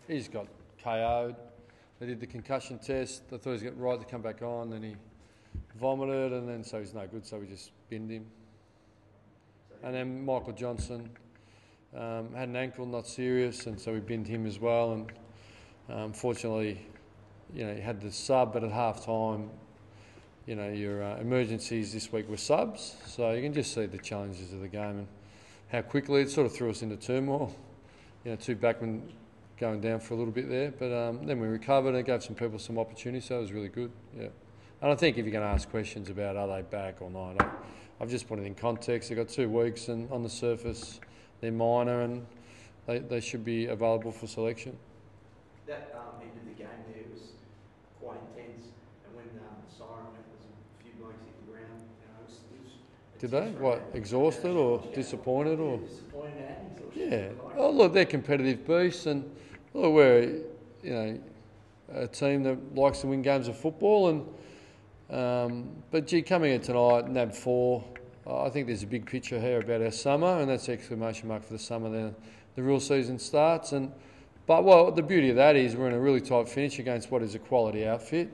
He just got KO'd. They did the concussion test. I thought he was getting right to come back on, then he vomited, and then so he's no good, so we just binned him. And then Michael Johnson had an ankle, not serious, and so we binned him as well. And unfortunately, he had the sub, but at half time, your emergencies this week were subs, so you can just see the challenges of the game and how quickly it sort of threw us into turmoil. Two backmen going down for a little bit there, but then we recovered and it gave some people some opportunity, so it was really good. Yeah, and I think if you're going to ask questions about are they back or not, I've just put it in context. They've got 2 weeks, and on the surface they're minor, and they should be available for selection. That end of the game there was quite intense, and when the siren went, there was a few blokes hit the ground. Did they? What, exhausted or disappointed? Or disappointed and exhausted. Yeah. Oh, look, they're competitive beasts, and look, we're a team that likes to win games of football. And but gee, coming in tonight, NAB 4, I think there's a big picture here about our summer, and that's the exclamation mark for the summer. Then the real season starts, but the beauty of that is we're in a really tight finish against what is a quality outfit,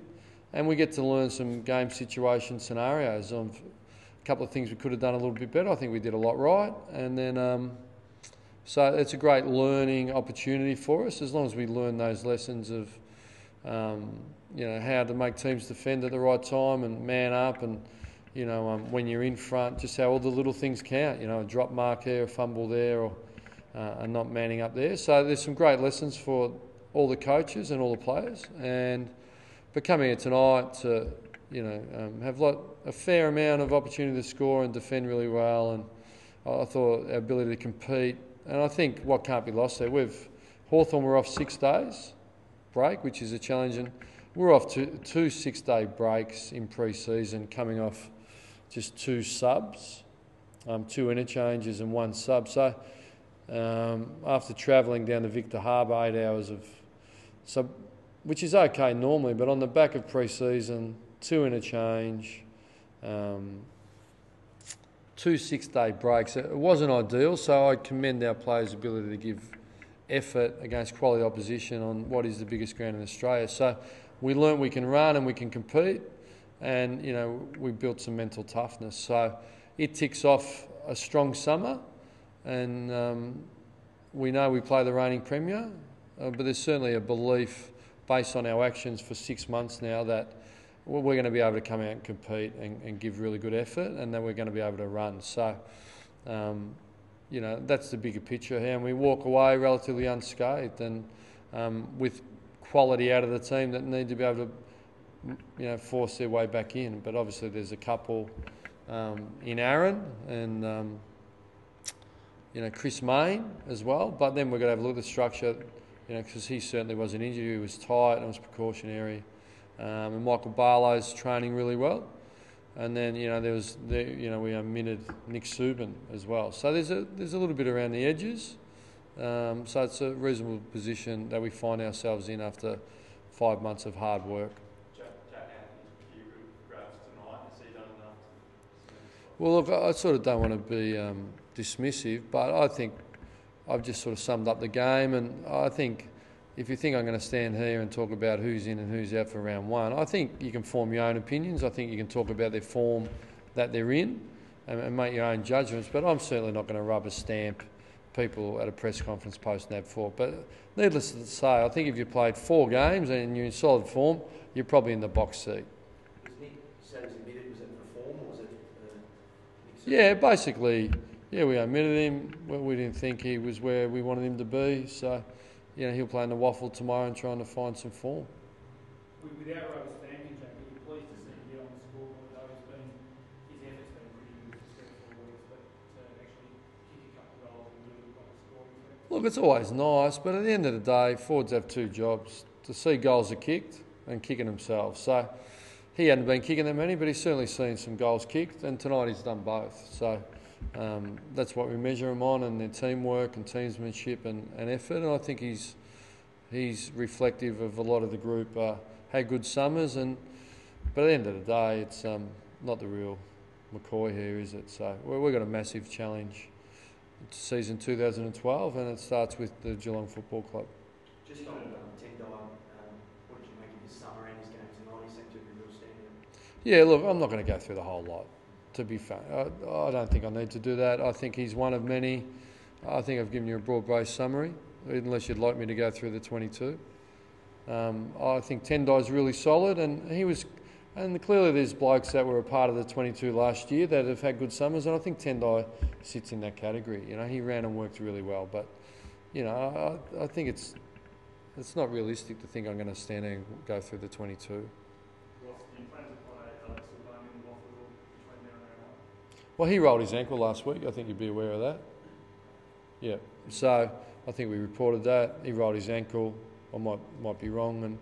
and we get to learn some game situation scenarios on a couple of things we could have done a little bit better. I think we did a lot right, and then so it's a great learning opportunity for us as long as we learn those lessons of how to make teams defend at the right time and man up, and when you're in front, just how all the little things count. A drop mark here, a fumble there, or and not manning up there. So there's some great lessons for all the coaches and all the players. But coming here tonight to have a fair amount of opportunity to score and defend really well, and I thought our ability to compete. And I think what can't be lost there, Hawthorn were off 6 days break, which is a challenge, and we're off 2 6-day breaks in pre-season, coming off just 2 subs, 2 interchanges and 1 sub. So after travelling down to Victor Harbour, 8 hours of sub, which is okay normally, but on the back of pre-season, 2 interchange, 2 6-day breaks. It wasn't ideal, so I commend our players' ability to give effort against quality opposition on what is the biggest ground in Australia. So we learnt we can run and we can compete, and we built some mental toughness. So it ticks off a strong summer, and we know we play the reigning premier, but there's certainly a belief based on our actions for 6 months now that we're going to be able to come out and compete and give really good effort, and then we're going to be able to run. So, that's the bigger picture here, and we walk away relatively unscathed and with quality out of the team that need to be able to, force their way back in. But obviously there's a couple in Aaron and, Chris Mayne as well. But then we're going to have a look at the structure, because he certainly wasn't injured. He was tight and was precautionary. And Michael Barlow's training really well, and then we minted Nick Subin as well. So there's a little bit around the edges. So it's a reasonable position that we find ourselves in after 5 months of hard work. Jack Anthony's a few good grabs tonight. Has he done enough? Well, look, I sort of don't want to be dismissive, but I think I've just sort of summed up the game, and I think. If you think I'm going to stand here and talk about who's in and who's out for round 1, I think you can form your own opinions. I think you can talk about their form that they're in and make your own judgments. But I'm certainly not going to rubber stamp people at a press conference post NAB 4. But needless to say, I think if you played 4 games and you're in solid form, you're probably in the box seat. Was Nick admitted? Was it for form or was it? Yeah, basically, we omitted him. We didn't think he was where we wanted him to be. So. He'll play in the waffle tomorrow and trying to find some form. Without rubber stamping, Jack, are you pleased to see him get on the scoreboard, though his effort's been pretty good for 3 or 4 weeks, but to actually kick a couple of goals and really look like a scoring threat? Look, it's always nice, but at the end of the day, forwards have 2 jobs: to see goals are kicked and kicking themselves. So he hadn't been kicking that many, but he's certainly seen some goals kicked, and tonight he's done both. So that's what we measure him on, and their teamwork and teamsmanship and effort. And I think he's reflective of a lot of the group. Had good summers, but at the end of the day, it's not the real McCoy here, is it? So we've got a massive challenge. It's season 2012, and it starts with the Geelong Football Club. Just on Tendai, what did you make of his summer and his game tonight? He seemed to be a real standout. Yeah, look, I'm not going to go through the whole lot, to be fair. I don't think I need to do that. I think he's one of many. I think I've given you a broad-based summary, unless you'd like me to go through the 22. I think Tendai's really solid, and clearly there's blokes that were a part of the 22 last year that have had good summers, and I think Tendai sits in that category. You know, he ran and worked really well, but you know, I think it's not realistic to think I'm going to stand there and go through the 22. Ross, do you plan to play Alex Sylvain in the Waffle between now and round one? Well, he rolled his ankle last week. I think you'd be aware of that. Yeah. So I think we reported that. He rolled his ankle. I might be wrong.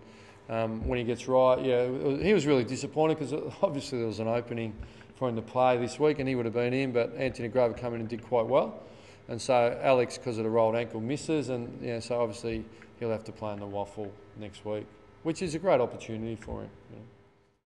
And when he gets right, yeah, he was really disappointed because obviously there was an opening for him to play this week and he would have been in, but Anthony Grover came in and did quite well. And so Alex, because of the rolled ankle, misses, and so obviously he'll have to play in the Waffle next week, which is a great opportunity for him.